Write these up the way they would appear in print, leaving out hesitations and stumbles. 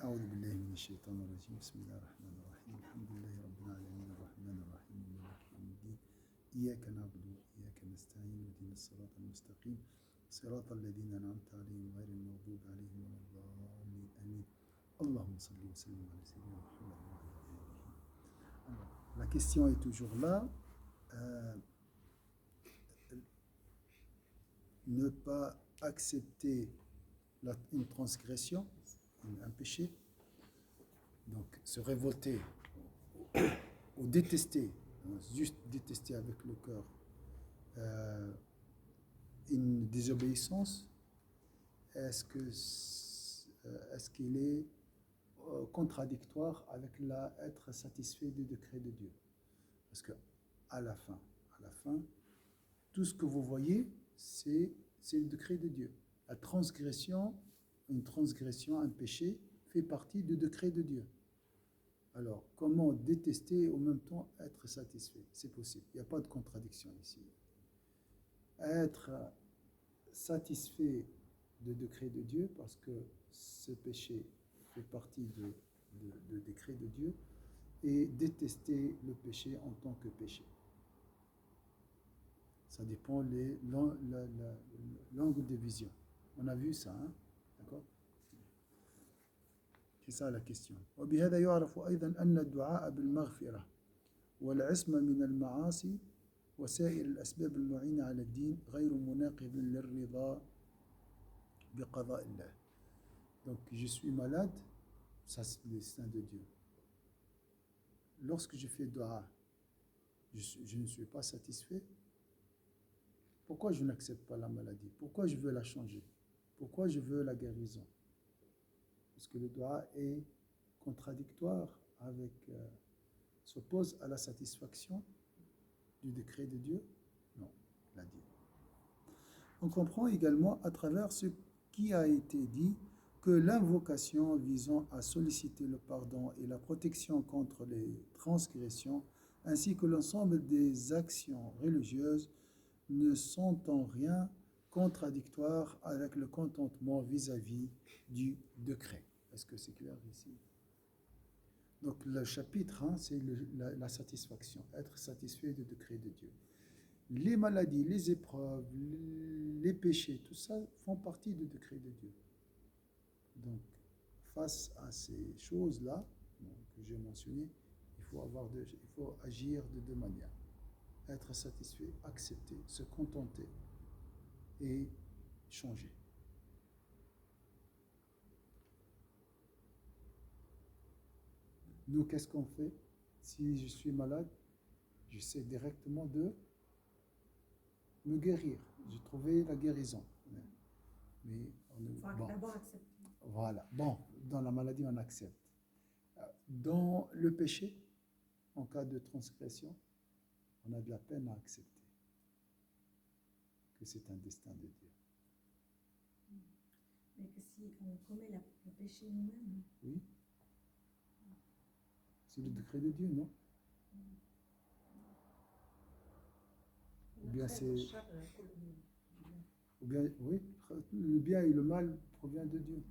أعوذ بالله من الشيطان الرجيم بسم الله الرحمن الرحيم الحمد لله رب العالمين الرحمن الرحيم مالك يوم الدين إياك نعبد وإياك نستعين اهدنا الصراط المستقيم صراط الذين أنعمت عليهم غير المغضوب عليهم ولا الضالين آمين اللهم صل وسلم على سيدنا محمد وعلى آله. Alors, la question est toujours là. Ne pas accepter une transgression, un péché, donc se révolter ou détester, juste détester avec le cœur une désobéissance, est-ce qu'il est contradictoire avec être satisfait du décret de Dieu? Parce que à la fin, tout ce que vous voyez, c'est le décret de Dieu. La transgression, une transgression, un péché, fait partie du décret de Dieu. Alors, comment détester et en même temps être satisfait? C'est possible. Il n'y a pas de contradiction ici. Être satisfait du décret de Dieu, parce que ce péché fait partie du décret de Dieu, et détester le péché en tant que péché. Ça dépend l'angle de vision. On a vu ça, hein? D'accord? C'est ça la question. وبهذا يعرف أيضا أن الدعاء بالمغفرة والعصمة من المعاصي وسائر الأسباب المعينة على الدين غير مناقض للرضا بقضاء الله. Donc je suis malade, ça c'est le destin de Dieu. Lorsque je fais dua, je ne suis pas satisfait. Pourquoi je n'accepte pas la maladie? Pourquoi je veux la changer? Pourquoi je veux la guérison? Parce que le dua est contradictoire avec, s'oppose à la satisfaction du décret de Dieu? Non, l'a dit. On comprend également à travers ce qui a été dit que l'invocation visant à solliciter le pardon et la protection contre les transgressions, ainsi que l'ensemble des actions religieuses, ne sont en rien contradictoires avec le contentement vis-à-vis du décret. Est-ce que c'est clair ici? Donc le chapitre 1, c'est la satisfaction, être satisfait du décret de Dieu. Les maladies, les épreuves, les péchés, tout ça font partie du décret de Dieu. Donc face à ces choses-là que j'ai mentionnées, il faut agir de deux manières. Être satisfait, accepter, se contenter et changer. Nous, qu'est-ce qu'on fait? Si je suis malade, j'essaie directement de me guérir. J'ai trouvé la guérison. Mais bon, d'abord accepter. Voilà. Bon, dans la maladie, on accepte. Dans le péché, en cas de transgression, on a de la peine à accepter que c'est un destin de Dieu. Mais que si on commet le péché nous-mêmes. Oui. C'est le décret de Dieu, non? Ou bien c'est... Ou bien, oui, le bien et le mal proviennent de Dieu.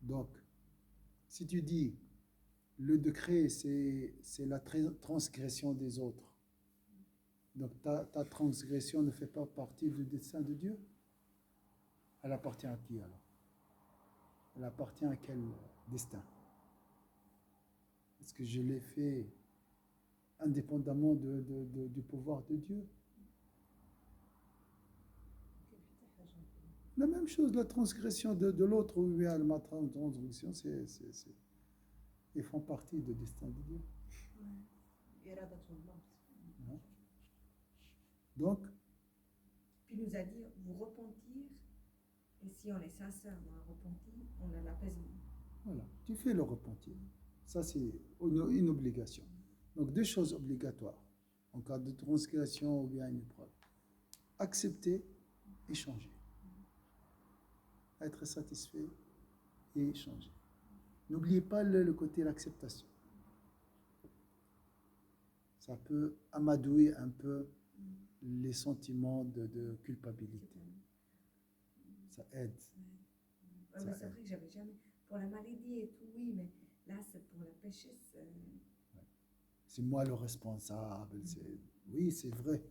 Donc, si tu dis le décret, c'est la transgression des autres, donc ta transgression ne fait pas partie du dessein de Dieu, elle appartient à qui alors? Elle appartient à quel destin? Est-ce que je l'ai fait indépendamment du pouvoir de Dieu? La même chose, la transgression de l'autre, ou bien ma transgression, ils font partie du destin de Dieu. Ouais. Donc, puis il nous a dit, vous repentir, et si on est sincère dans le repentir, on a l'apaisement. Voilà, tu fais le repentir. Ça, c'est une obligation. Donc, deux choses obligatoires en cas de transgression ou bien une épreuve. Accepter et changer. Être satisfait et changer. N'oubliez pas le côté de l'acceptation. Ça peut amadouer un peu les sentiments de culpabilité. Ça aide. Ouais, mais c'est vrai que j'avais jamais. Pour la maladie et tout, oui, mais là, c'est pour la péché. C'est moi le responsable. Oui, c'est vrai.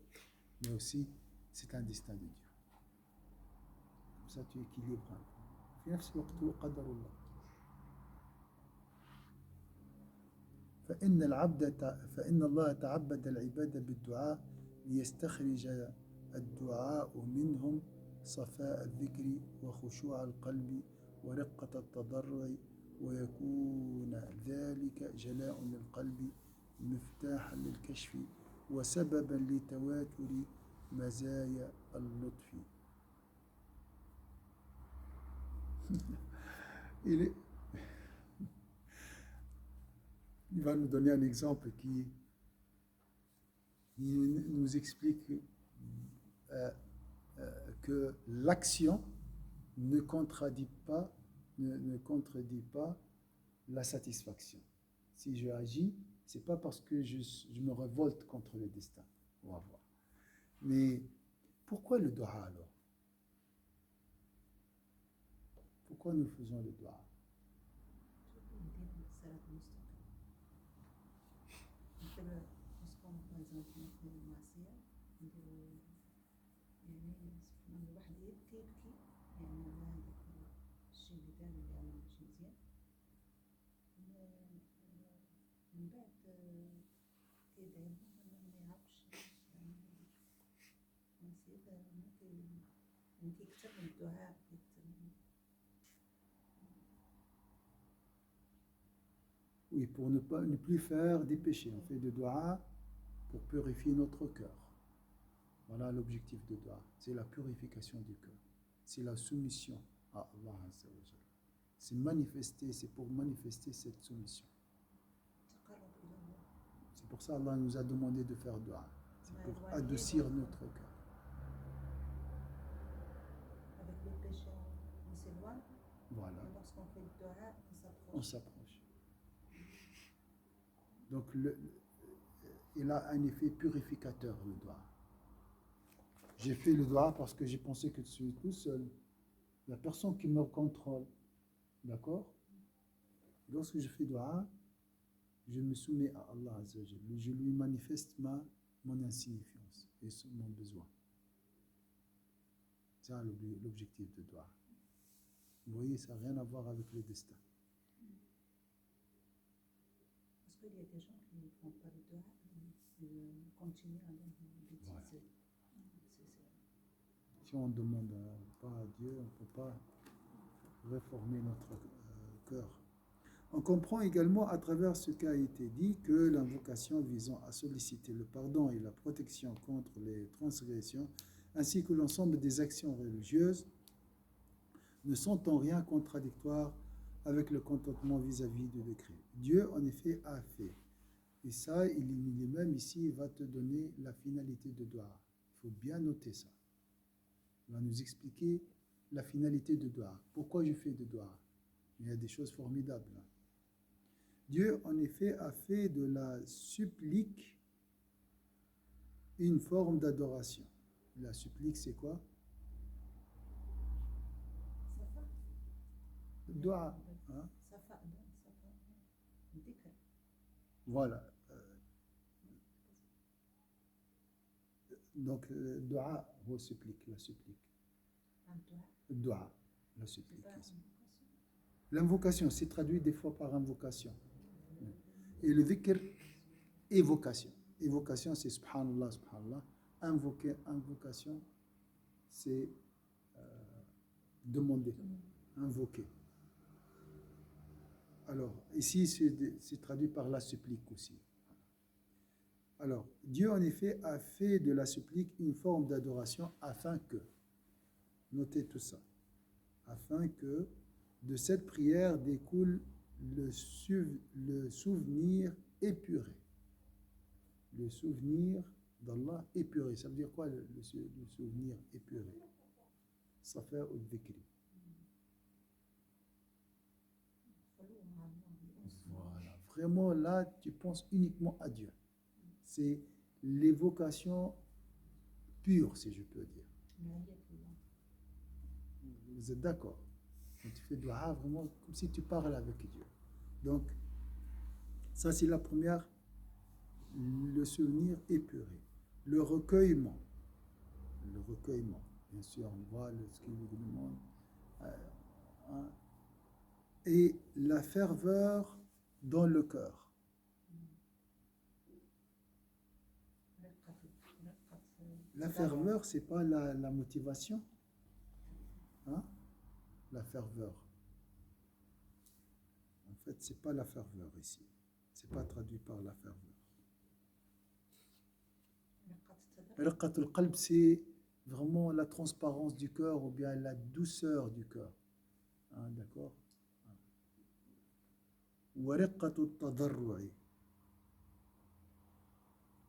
Mais aussi, c'est un destin de Dieu. Comme ça, tu équilibres. في نفس الوقت هو قدر الله. فإن الله تعبد العباد بالدعاء ليستخرج الدعاء منهم صفاء الذكر وخشوع القلب ورقة التضرع ويكون ذلك جلاء للقلب مفتاحا للكشف وسببا لتواتر مزايا اللطف. Il va nous donner un exemple qui nous explique que l'action ne contredit pas la satisfaction. Si je agis, c'est pas parce que je me révolte contre le destin. On va voir. Mais pourquoi le dua alors? Pourquoi nous faisons le dua? Oui, pour ne plus faire des péchés. On fait de dua pour purifier notre cœur. Voilà l'objectif de dua. C'est la purification du cœur. C'est la soumission à Allah. C'est pour manifester cette soumission. C'est pour ça qu'Allah nous a demandé de faire dua. C'est pour adoucir notre cœur. Avec les péchés, on s'éloigne. Voilà. Et lorsqu'on fait le dua, on s'approche. Donc, il a un effet purificateur, le dua. J'ai fait le dua parce que j'ai pensé que je suis tout seul. Il n'y a personne qui me contrôle. D'accord? Lorsque je fais dua, je me soumets à Allah Azzawajal. Je lui manifeste mon insignifiance et mon besoin. C'est ça l'objectif de dua. Vous voyez, ça n'a rien à voir avec le destin. Parce qu'il y a des gens qui ne font pas le dua, ils continuent à l'utiliser. Voilà. Si on ne demande pas à Dieu, on ne peut pas réformer notre cœur. On comprend également à travers ce qui a été dit que l'invocation visant à solliciter le pardon et la protection contre les transgressions, ainsi que l'ensemble des actions religieuses, ne sont en rien contradictoires avec le contentement vis-à-vis du décret. Dieu, en effet, a fait. Et ça, il est même ici, il va te donner la finalité de dua. Il faut bien noter ça. Il va nous expliquer la finalité de dua. Pourquoi je fais de dua? Il y a des choses formidables. Dieu, en effet, a fait de la supplique une forme d'adoration. La supplique, c'est quoi? Dua. Hein? Voilà. Donc, dua, la supplique. Dua, la supplique. L'invocation, c'est traduit des fois par invocation. Et le dhikr, évocation. Évocation, c'est subhanallah, subhanallah. Invocation, c'est demander, invoquer. Alors, ici, c'est traduit par la supplique aussi. Alors, Dieu, en effet, a fait de la supplique une forme d'adoration afin que, notez tout ça, afin que de cette prière découle le souvenir épuré. Le souvenir d'Allah épuré. Ça veut dire quoi le souvenir épuré? Safa al-dhikri. Voilà. Vraiment, là, tu penses uniquement à Dieu. C'est l'évocation pure, si je peux dire. Vous êtes d'accord? Donc, tu fais dua vraiment comme si tu parles avec Dieu. Donc, ça c'est la première, le souvenir épuré. Le recueillement. Le recueillement. Bien sûr, on voit ce qu'il nous demande. Hein. Et la ferveur dans le cœur. La ferveur, c'est pas la motivation. Hein? La ferveur. En fait, c'est pas la ferveur ici. C'est pas traduit par la ferveur. Riqatul qalb, c'est vraiment la transparence du cœur ou bien la douceur du cœur. Hein, d'accord? Wa riqatul tadarru'i.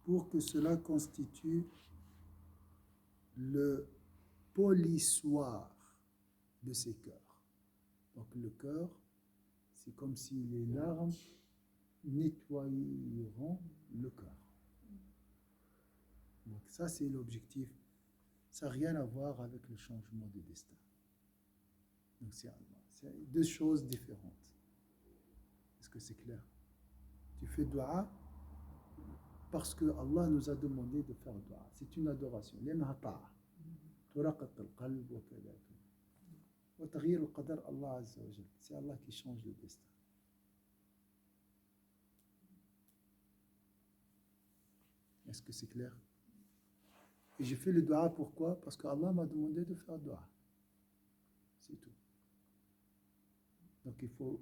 Pour que cela constitue le polissoir de ces cœurs. Donc le cœur, c'est comme si les larmes nettoyeront le cœur. Donc ça, c'est l'objectif. Ça n'a rien à voir avec le changement de destin. Donc c'est deux choses différentes. Est-ce que c'est clair? Tu fais dua parce que Allah nous a demandé de faire dua. C'est une adoration. C'est Allah qui change le destin. Est-ce que c'est clair? Et j'ai fait le dua pourquoi? Parce que Allah m'a demandé de faire dua. C'est tout. Donc il faut...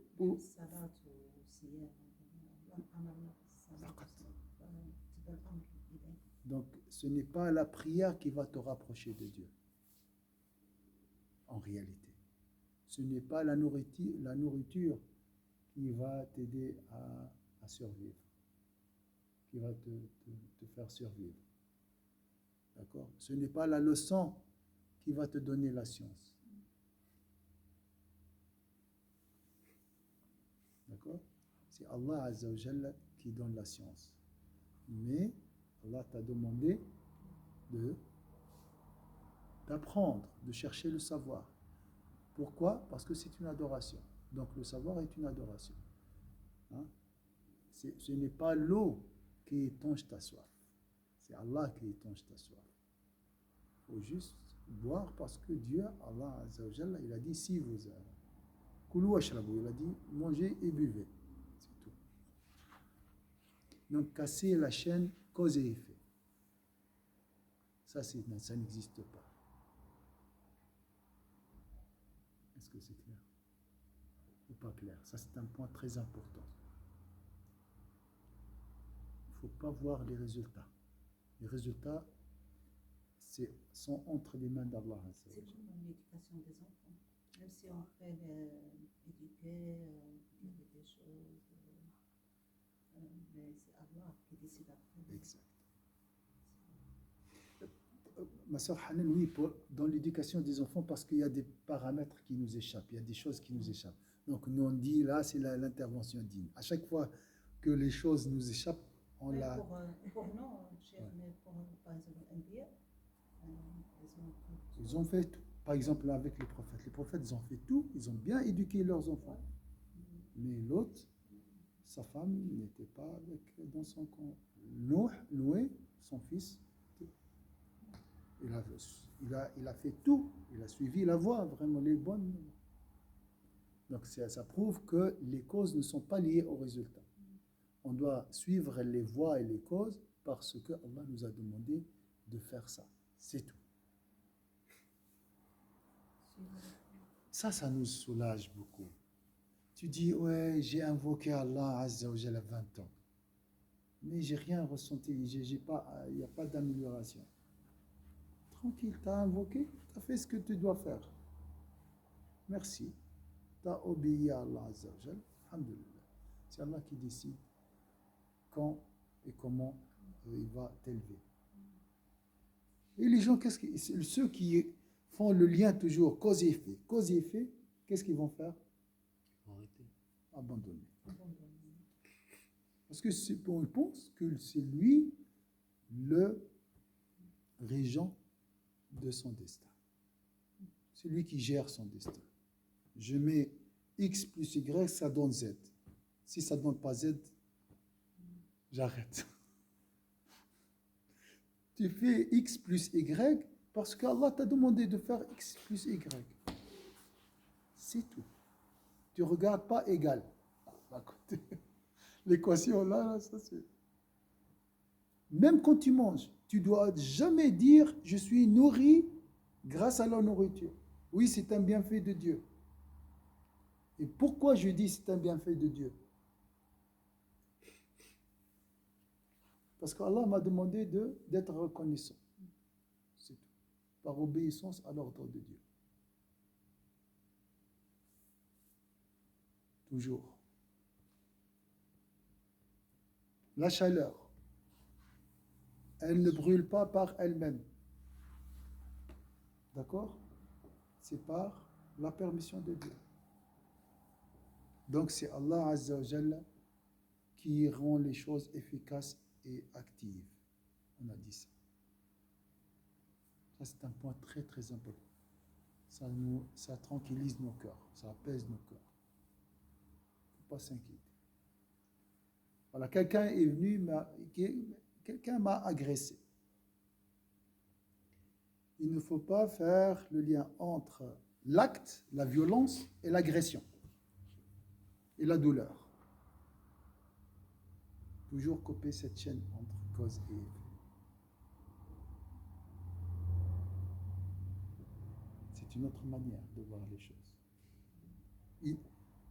Donc ce n'est pas la prière qui va te rapprocher de Dieu. En réalité. Ce n'est pas la nourriture qui va t'aider à survivre. Qui va te faire survivre. D'accord? Ce n'est pas la leçon qui va te donner la science. D'accord? C'est Allah Azza wa Jalla qui donne la science. Mais Allah t'a demandé d'apprendre, de chercher le savoir. Pourquoi? Parce que c'est une adoration. Donc le savoir est une adoration. Hein? Ce n'est pas l'eau qui étanche ta soif. C'est Allah qui étanche ta soif. Il faut juste boire parce que Dieu, Allah Azza wa Jalla, il a dit si vous Koulou washrabu, il a dit mangez et buvez. C'est tout. Donc casser la chaîne cause et effet. Ça n'existe pas. Est-ce que c'est clair ou pas clair? Ça, c'est un point très important. Il ne faut pas voir les résultats. Les résultats sont entre les mains d'Allah. C'est comme l'éducation des enfants. Même si on fait éduquer, dire des choses, mais c'est Allah qui décide après. Exact. Ma soeur Hanan, oui, dans l'éducation des enfants, parce qu'il y a des paramètres qui nous échappent, il y a des choses qui nous échappent. Donc nous on dit là, c'est l'intervention digne. À chaque fois que les choses nous échappent, on l'a... Pour nous, mais pour par exemple l'Anbiya, ils ont fait tout. Par exemple avec les prophètes. Les prophètes, ils ont fait tout, ils ont bien éduqué leurs enfants. Mais l'autre, sa femme n'était pas dans son camp. Noé, son fils, il a fait tout, il a suivi la voie, vraiment les bonnes. Donc ça prouve que les causes ne sont pas liées au résultat. On doit suivre les voies et les causes parce que Allah nous a demandé de faire ça. C'est tout. Ça nous soulage beaucoup. Tu dis, ouais, j'ai invoqué Allah Azza wa Jalla 20 ans, mais j'ai rien ressenti, il n'y a pas d'amélioration. Tranquille, tu as invoqué, tu as fait ce que tu dois faire. Merci. Tu as obéi à Allah Azza wa Jalla. Alhamdulillah. C'est Allah qui décide quand et comment il va t'élever. Et les gens, ceux qui font le lien toujours cause et effet, qu'est-ce qu'ils vont faire? Arrêtez. Abandonner. Parce que on pense que c'est lui le régent de son destin. C'est lui qui gère son destin. Je mets X plus Y, ça donne Z. Si ça ne donne pas Z, j'arrête. Tu fais X plus Y parce qu'Allah t'a demandé de faire X plus Y. C'est tout. Tu ne regardes pas égal. À côté. L'équation là, ça c'est. Même quand tu manges, tu dois jamais dire je suis nourri grâce à la nourriture. Oui, c'est un bienfait de Dieu. Et pourquoi je dis c'est un bienfait de Dieu? Parce qu'Allah m'a demandé d'être reconnaissant. C'est tout. Par obéissance à l'ordre de Dieu. Toujours. La chaleur, elle ne brûle pas par elle-même. D'accord? C'est par la permission de Dieu. Donc c'est Allah Azza wa Jalla qui rend les choses efficaces et actives. On a dit ça. Ça c'est un point très très important. Ça tranquillise nos cœurs, ça apaise nos cœurs. Il ne faut pas s'inquiéter. Voilà, quelqu'un est venu, quelqu'un m'a agressé. Il ne faut pas faire le lien entre l'acte, la violence et l'agression et la douleur. Toujours couper cette chaîne entre cause et effet. C'est une autre manière de voir les choses.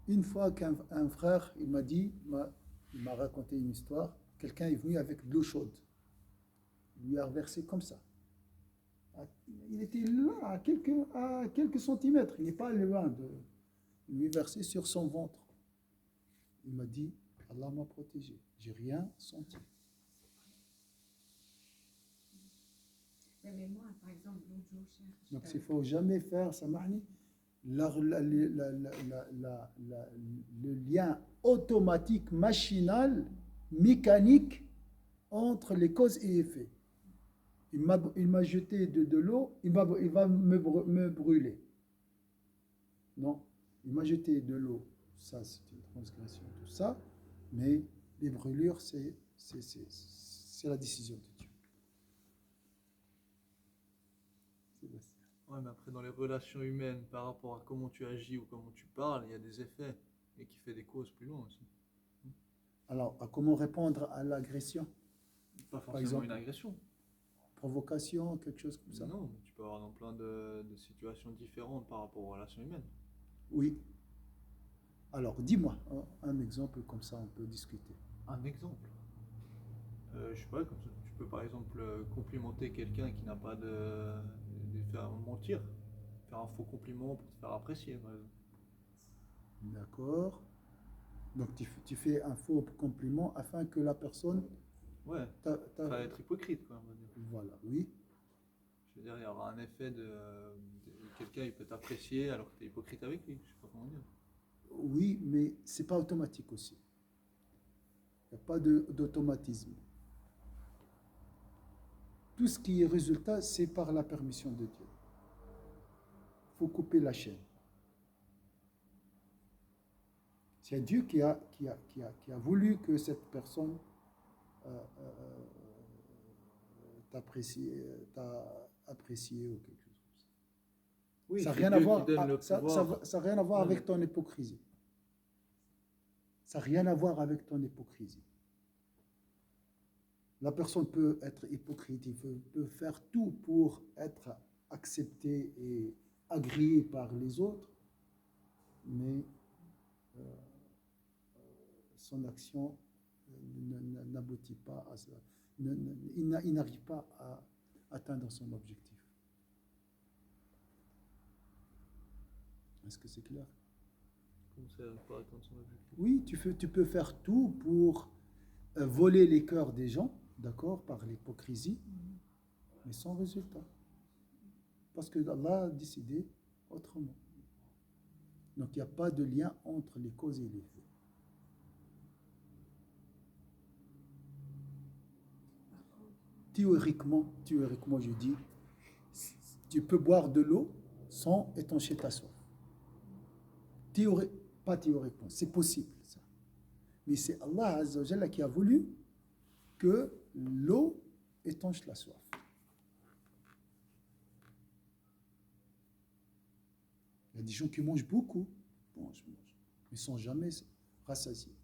Une fois qu'un frère, il m'a raconté une histoire, quelqu'un est venu avec de l'eau chaude. Il lui a reversé comme ça. Il était là, à quelques centimètres, il n'est pas loin il lui a versé sur son ventre. Il m'a dit, Allah m'a protégé, j'ai rien senti. Mais moi, par exemple, l'autre jour, Donc il ne faut jamais faire, Samahni, le lien automatique, machinal, mécanique entre les causes et effets. Il m'a jeté de l'eau, il va me brûler. Non, il m'a jeté de l'eau, ça c'est une transgression, tout ça, mais les brûlures, c'est la décision de Dieu. Ouais, mais après, dans les relations humaines, par rapport à comment tu agis ou comment tu parles, il y a des effets et qui fait des causes plus loin aussi. Alors, comment répondre à l'agression? Pas forcément exemple, une agression. Provocation, quelque chose comme ça? Non, mais tu peux avoir dans plein de situations différentes par rapport aux relations humaines. Oui. Alors, dis-moi un exemple, comme ça on peut discuter. Un exemple. Je sais pas, comme ça, tu peux par exemple complimenter quelqu'un qui n'a pas de faire mentir, faire un faux compliment pour te faire apprécier, par exemple. D'accord. Donc tu fais un faux compliment afin que la personne... Ouais, ça être hypocrite, quoi, on va dire. Voilà, oui. Je veux dire, il y aura un effet de quelqu'un, il peut t'apprécier alors que tu es hypocrite avec lui, je sais pas comment dire. Oui, mais c'est pas automatique aussi. Il n'y a pas d'automatisme. Tout ce qui est résultat, c'est par la permission de Dieu. Il faut couper la chaîne. C'est Dieu qui a voulu que cette personne t'a apprécié ou quelque chose comme ça. Oui, Ça n'a c'est rien à Dieu voir, qui donne le pouvoir. ça rien à voir avec ton hypocrisie. Ça n'a rien à voir avec ton hypocrisie. La personne peut être hypocrite, il peut faire tout pour être accepté et agréé par les autres, mais son action n'aboutit pas à cela. Il n'arrive pas à atteindre son objectif. Est-ce que c'est clair? Comment ça n'arrive pas à atteindre son objectif? Oui, tu peux faire tout pour voler les cœurs des gens, d'accord, par l'hypocrisie, mais sans résultat. Parce que Allah a décidé autrement. Donc il n'y a pas de lien entre les causes et les effets. Théoriquement, je dis, tu peux boire de l'eau sans étancher ta soif. Pas théoriquement, c'est possible ça. Mais c'est Allah Azza wa Jalla qui a voulu que l'eau étanche la soif. Il y a des gens qui mangent beaucoup, mangent, mais sans jamais rassasiés.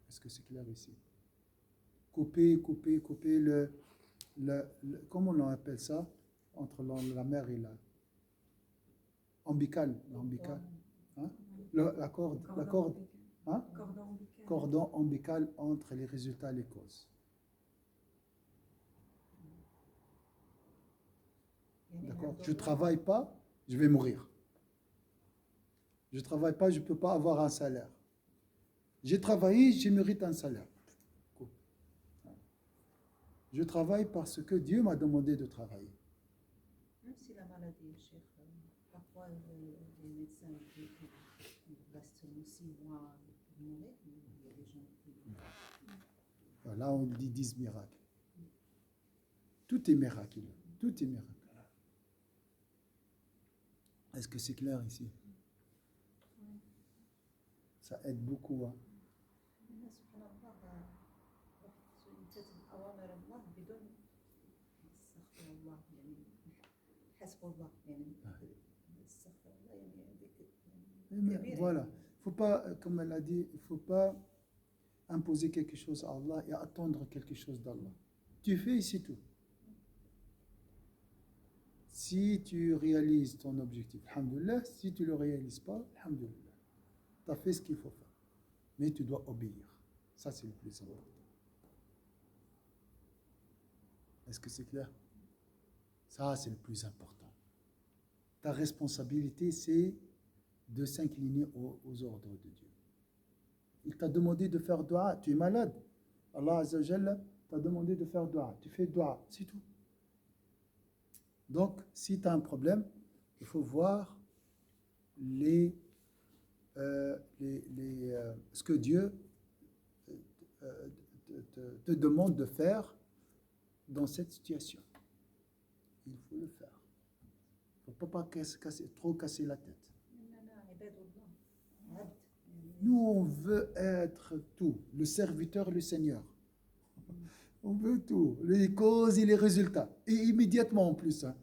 Est-ce que c'est clair ici? Couper comment on appelle ça? Entre la mer et la ombilical. Hein? La corde, hein? Cordon ombilical entre les résultats et les causes. D'accord? Je ne travaille pas, je vais mourir. Je ne travaille pas, je ne peux pas avoir un salaire. J'ai travaillé, je mérite un salaire. Je travaille parce que Dieu m'a demandé de travailler. Même si la maladie, chef, parfois les médecins disent qu'il reste 6 mois pour mourir, mais il y a des gens qui... Là, on dit 10 miracles. Tout est miraculeux. Tout est miraculeux. Est-ce que c'est clair ici? Ça aide beaucoup. Hein? Voilà. Faut pas, comme elle a dit, il ne faut pas imposer quelque chose à Allah et attendre quelque chose d'Allah. Tu fais et c'est tout. Si tu réalises ton objectif, alhamdoulilah. Si tu ne le réalises pas, alhamdoulilah. Tu as fait ce qu'il faut faire. Mais tu dois obéir. Ça, c'est le plus important. Est-ce que c'est clair? Ça, c'est le plus important. Ta responsabilité, c'est de s'incliner aux ordres de Dieu. Il t'a demandé de faire dua. Tu es malade. Allah Azza wa Jalla t'a demandé de faire dua. Tu fais dua. C'est tout. Donc, si tu as un problème, il faut voir ce que Dieu te demande de faire dans cette situation. Il faut le faire. Il ne faut pas trop casser la tête. Nous, on veut être tout, le serviteur et le Seigneur. On veut tout, les causes et les résultats. Et immédiatement en plus, hein.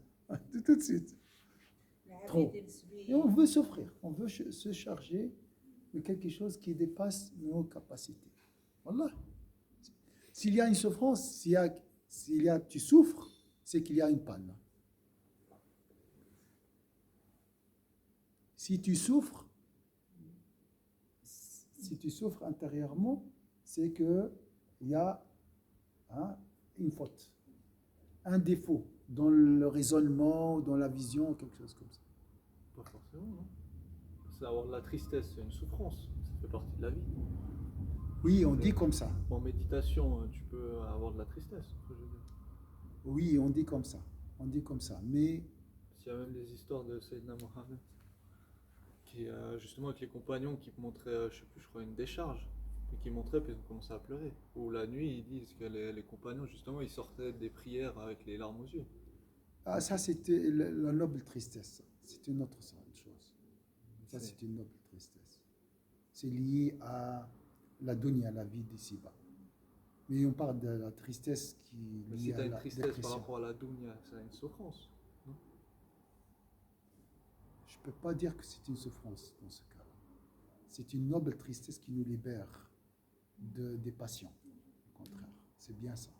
Tout de suite. Trop. Et on veut souffrir, on veut se charger de quelque chose qui dépasse nos capacités. Voilà. S'il y a une souffrance, tu souffres, c'est qu'il y a une panne. Si tu souffres intérieurement, c'est qu'il y a une faute, un défaut dans le raisonnement, dans la vision, quelque chose comme ça. Pas forcément, non? C'est avoir de la tristesse, c'est une souffrance, ça fait partie de la vie. Oui, on dit comme ça. En méditation, tu peux avoir de la tristesse, je veux dire. Oui, on dit comme ça. Mais Il y a même des histoires de Sayyidina Mohammed qui, justement, avec les compagnons qui montraient, je crois, une décharge. Et qui montraient, puis ils ont commencé à pleurer. Ou la nuit, ils disent que les compagnons, justement, ils sortaient des prières avec les larmes aux yeux. Ah, ça, c'était la noble tristesse. C'est une autre chose. Ça, c'est une noble tristesse. C'est lié à la dunya, la vie d'ici-bas. Mais on parle de la tristesse qui Mais est si liée tu as à une la tristesse dépression. par rapport à la dunya, c'est une souffrance. Non? Je ne peux pas dire que c'est une souffrance dans ce cas-là. C'est une noble tristesse qui nous libère des passions. Au contraire, c'est bien ça.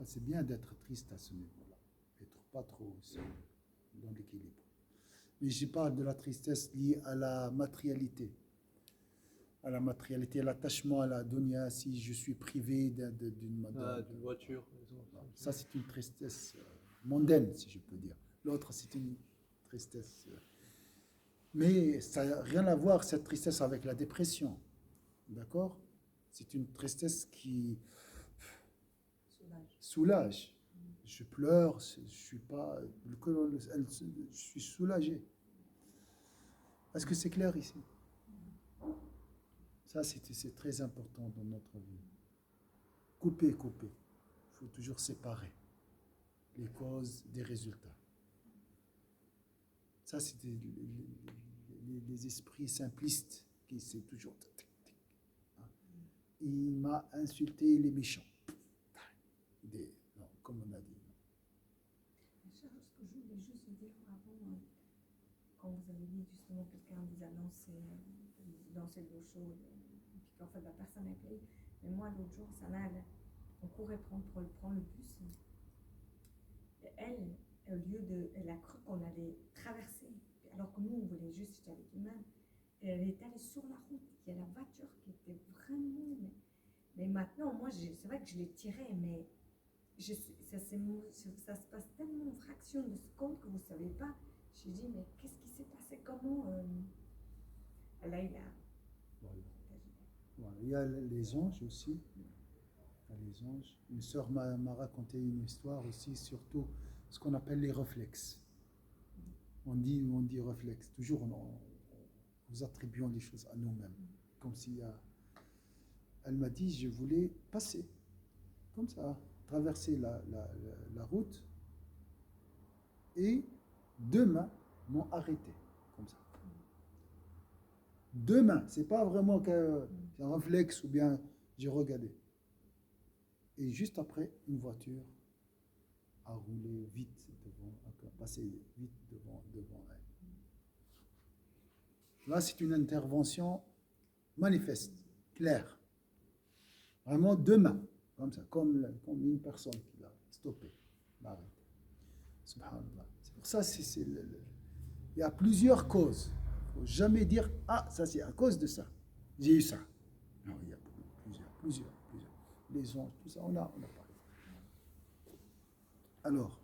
C'est bien d'être triste à ce niveau-là. Être pas trop dans l'équilibre. Mais je parle de la tristesse liée à la matérialité. À l'attachement à la dunya, si je suis privé d'une voiture, par exemple. Ça, c'est une tristesse mondaine, si je peux dire. L'autre, c'est une tristesse. Mais ça n'a rien à voir, cette tristesse, avec la dépression. D'accord? C'est une tristesse qui soulage. Je pleure, je suis pas. Je suis soulagé. Est-ce que c'est clair ici? Ça, c'est très important dans notre vie. Couper. Il faut toujours séparer les causes des résultats. Ça, c'est les esprits simplistes qui c'est toujours. Il m'a insulté les méchants. Non, comme on a dit. Ce que je voulais juste vous dire avant, quand vous avez dit justement quelqu'un vous a lancé de l'eau chaude, et puis qu'en fait la personne est payée. Mais moi, l'autre jour, on courait prendre le bus. Et elle, au lieu de. Elle a cru qu'on allait traverser, alors que nous, on voulait juste, j'étais avec une main. Et elle est allée sur la route. Il y a la voiture qui était vraiment. Mais maintenant, moi, c'est vrai que je l'ai tirée, mais ça se passe tellement en fraction de secondes que vous ne savez pas. J'ai dit, mais qu'est-ce qui s'est passé? Comment là, il a. Voilà. Il y a les anges aussi. Il y a les anges. Une sœur m'a raconté une histoire aussi, surtout ce qu'on appelle les réflexes. On dit réflexe. Toujours, nous attribuons les choses à nous-mêmes. Comme si elle m'a dit, je voulais passer, comme ça, traverser la route, et deux mains m'ont arrêté, comme ça. Deux mains, c'est pas vraiment qu'un réflexe ou bien j'ai regardé. Et juste après, une voiture a roulé vite devant, a passé vite devant elle. Là, c'est une intervention manifeste, claire. Vraiment deux mains, comme ça, comme une personne qui l'a stoppé, l'a arrêté. Subhanallah. C'est pour ça, il y a plusieurs causes. Il ne faut jamais dire, ah, ça c'est à cause de ça. J'ai eu ça. Non, il y a plusieurs. Les anges, tout ça, on a parlé. Alors,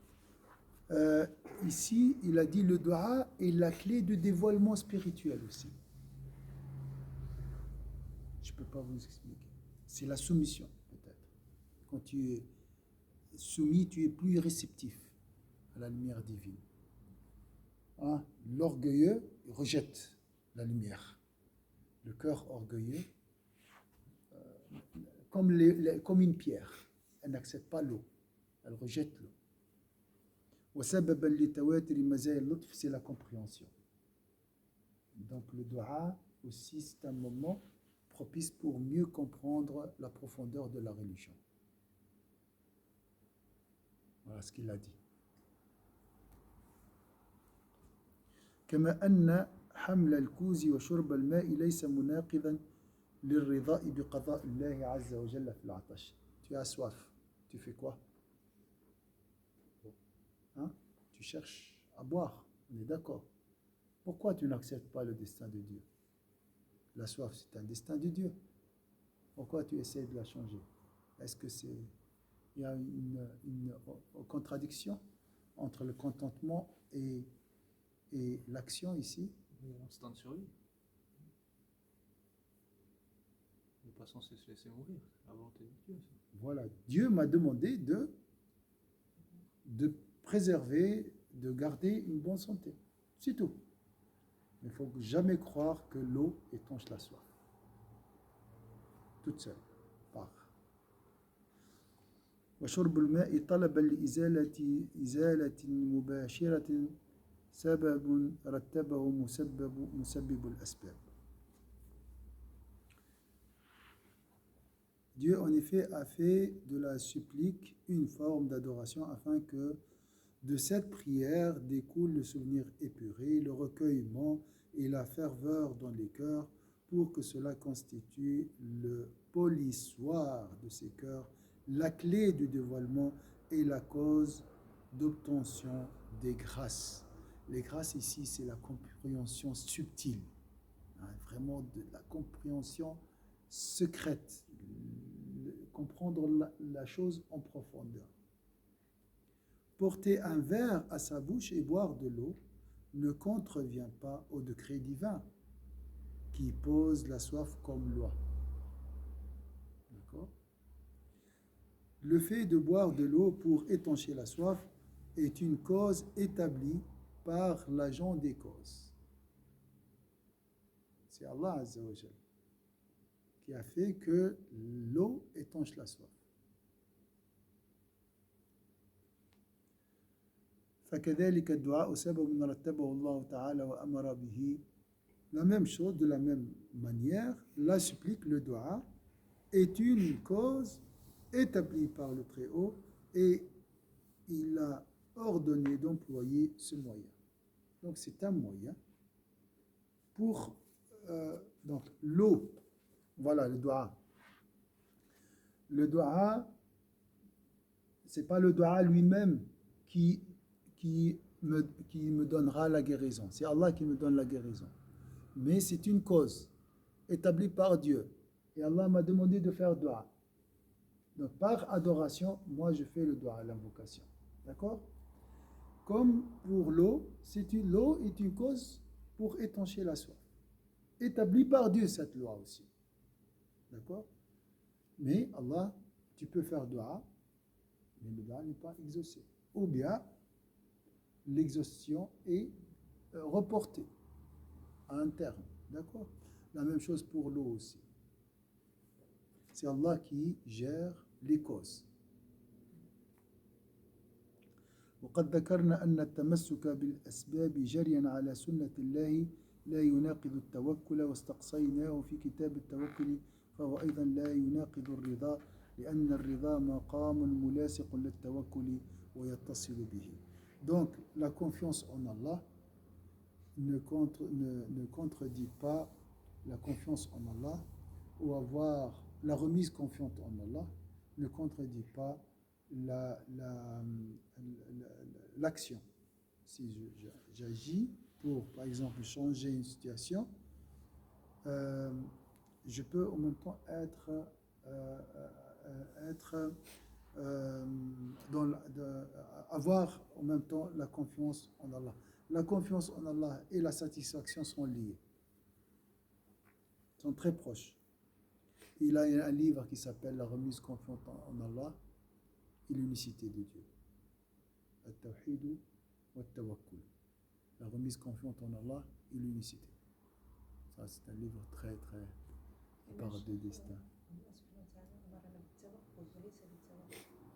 ici, il a dit le dua est la clé de dévoilement spirituel aussi. Je ne peux pas vous expliquer. C'est la soumission, peut-être. Quand tu es soumis, tu es plus réceptif à la lumière divine. Hein? L'orgueilleux rejette la lumière. Le cœur orgueilleux, comme une pierre, elle n'accepte pas l'eau, elle rejette l'eau. C'est la compréhension. Donc le dua aussi, c'est un moment propice pour mieux comprendre la profondeur de la religion. Voilà ce qu'il a dit. كما أن حمل الكوز وشرب الماء ليس مناقضا للرضاء بقضاء الله عز وجل في العطش. Tu as soif, tu fais quoi? Hein? Tu cherches à boire, on est d'accord. Pourquoi tu n'acceptes pas le destin de Dieu? La soif, c'est un destin de Dieu. Pourquoi tu essaies de la changer? Est-ce que il y a une contradiction entre le contentement et l'action ici? Instinct de survie. On n'est pas censé se laisser mourir. C'est la volonté de Dieu. Ça. Voilà. Dieu m'a demandé de préserver, de garder une bonne santé. C'est tout. Il ne faut jamais croire que l'eau étanche la soif. Toute seule. Par. وشرب الماء طلبا لإزالة مباشرة سبب رتبه مسبب الأسباب. Dieu, en effet, a fait de la supplique une forme d'adoration afin que de cette prière découle le souvenir épuré, le recueillement et la ferveur dans les cœurs pour que cela constitue le polissoir de ces cœurs, la clé du dévoilement et la cause d'obtention des grâces. Les grâces ici, c'est la compréhension subtile, hein, vraiment de la compréhension secrète, comprendre la chose en profondeur. Porter un verre à sa bouche et boire de l'eau ne contrevient pas au décret divin qui pose la soif comme loi. D'accord? Le fait de boire de l'eau pour étancher la soif est une cause établie par l'agent des causes. C'est Allah Azza wa Jal qui a fait que l'eau étanche la soif. فكذلك الدعاء سبب رتبه الله تعالى وأمر به. La même chose, de la même manière, la supplique, le dua, est une cause établie par le Très-Haut et il a ordonné d'employer ce moyen. Donc c'est un moyen pour donc l'eau. Voilà le dua. Le dua, c'est pas le dua lui-même qui me donnera la guérison. C'est Allah qui me donne la guérison. Mais c'est une cause établie par Dieu. Et Allah m'a demandé de faire dua. Donc par adoration, moi je fais le dua, l'invocation. D'accord? Comme pour l'eau, l'eau est une cause pour étancher la soif. Établie par Dieu cette loi aussi. D'accord? Mais Allah, tu peux faire dua, mais le dua n'est pas exaucé. Ou bien, l'exhaustion est reportée à un terme. D'accord? La même chose pour l'eau aussi. C'est Allah qui gère les causes. وقد ذكرنا أن التمسك بالأسباب جريا على سنة الله لا يناقض التوكل واستقصيناه في كتاب التوكل فهو أيضا لا يناقض الرضا لأن الرضا مقام ملاصق للتوكل ويتصل به. Donc la confiance en Allah ne contredit pas la confiance en Allah, ou avoir la remise confiante en Allah ne contredit pas l'action. Si j'agis pour, par exemple, changer une situation, je peux en même temps avoir en même temps la confiance en Allah. La confiance en Allah et la satisfaction sont liées, sont très proches. Il a un livre qui s'appelle La remise confiante en Allah et l'unicité de Dieu. At-Tawhid wa Tawakkul. La remise confiante en Allah et l'unicité. Ça, c'est un livre très, très. qui parle de destin.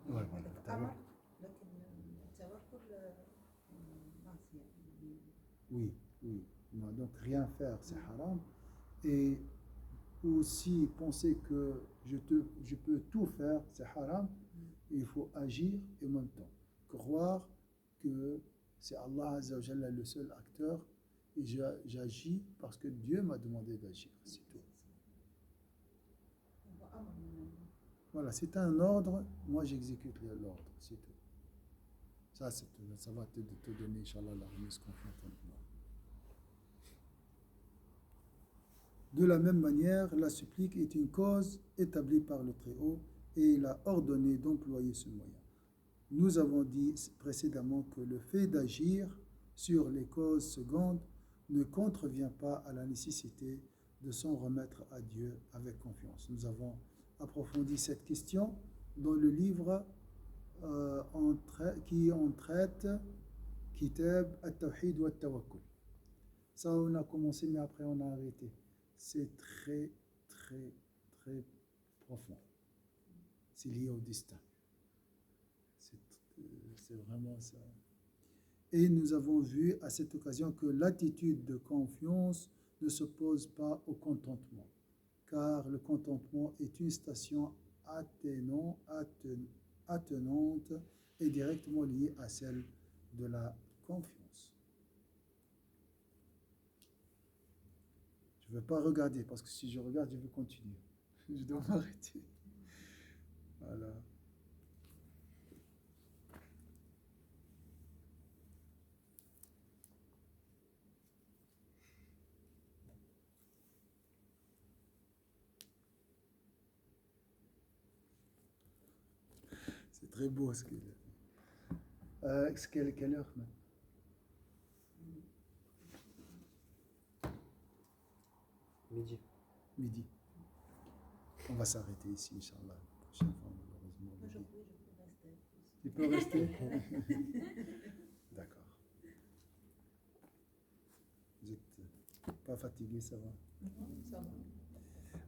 Ouais, oui, oui. Donc rien faire, c'est haram. Et aussi penser que je peux tout faire, c'est haram. Et il faut agir et en même temps croire que c'est Allah Azza wa Jalla le seul acteur et j'agis parce que Dieu m'a demandé d'agir, c'est tout. Voilà, c'est un ordre, moi j'exécute l'ordre, c'est tout. Ça va te donner, Inch'Allah, la remise confiante en Allah. De la même manière, la supplique est une cause établie par le Très-Haut et il a ordonné d'employer ce moyen. Nous avons dit précédemment que le fait d'agir sur les causes secondes ne contrevient pas à la nécessité de s'en remettre à Dieu avec confiance. Nous avons approfondi cette question dans le livre qui en traite, Kitab At-Tawhid wa Tawakkul. Ça, on a commencé, mais après on a arrêté. C'est très, très, très profond. C'est lié au destin. C'est vraiment ça. Et nous avons vu à cette occasion que l'attitude de confiance ne s'oppose pas au contentement, car le contentement est une station attenante et directement liée à celle de la confiance. Je ne veux pas regarder, parce que si je regarde, je vais continuer. Je dois m'arrêter. Voilà. C'est très beau ce qu'il a dit. Quelle heure maintenant? Midi. On va s'arrêter ici, Inch'Allah. La prochaine fois, malheureusement. Je peux rester. Tu peux rester? D'accord. Vous n'êtes pas fatigué, ça va? Ça va.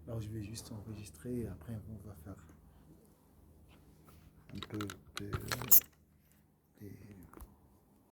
Alors je vais juste enregistrer et après on va faire un peu